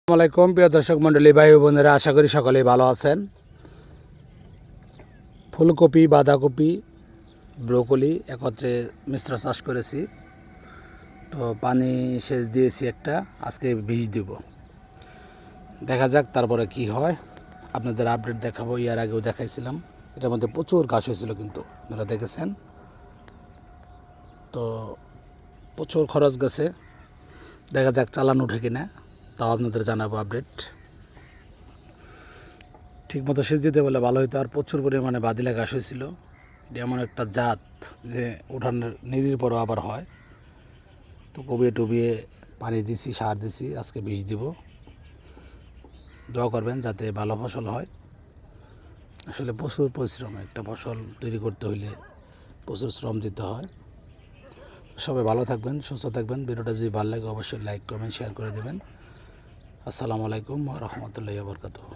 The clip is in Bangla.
আসসালামাইকুম প্রিয় দর্শক মণ্ডলী, ভাই ও বোনেরা, আশা করি সকলেই ভালো আছেন। ফুলকপি, বাঁধাকপি, ব্রোকলি একত্রে মিশ্র চাষ করেছি। তো পানি সেচ দিয়েছি একটা, আজকে বীজ দিব। দেখা যাক তারপরে কি হয়, আপনাদের আপডেট দেখাবো। ইয়ার আগেও দেখাইছিলাম, এটার মধ্যে প্রচুর ঘাস হয়েছিল, কিন্তু আপনারা দেখেছেন। তো প্রচুর খরচ গেছে, দেখা যাক চালান উঠে কিনা, তাও আপনাদের জানাবো আপডেট। ঠিকমতো সেচ দিতে বলে ভালো হতো। আর প্রচুর পরিমাণে বাদিলা ঘাস হয়েছিল। এটা এমন একটা জাত যে উঠানের নিরির পরও আবার হয়। তো কবিয়ে টবিয়ে পানি দিছি, সার দিছি, আজকে বীজ দিব। দোয়া করবেন যাতে ভালো ফসল হয়। আসলে প্রচুর পরিশ্রম, একটা ফসল তৈরি করতে হইলে প্রচুর শ্রম দিতে হয়। সবাই ভালো থাকবেন, সুস্থ থাকবেন। ভিডিওটা যদি ভালো লাগে অবশ্যই লাইক, কমেন্ট, শেয়ার করে দেবেন। আসসালামু আলাইকুম ওয়া রাহমাতুল্লাহি ওয়া বারাকাতুহু।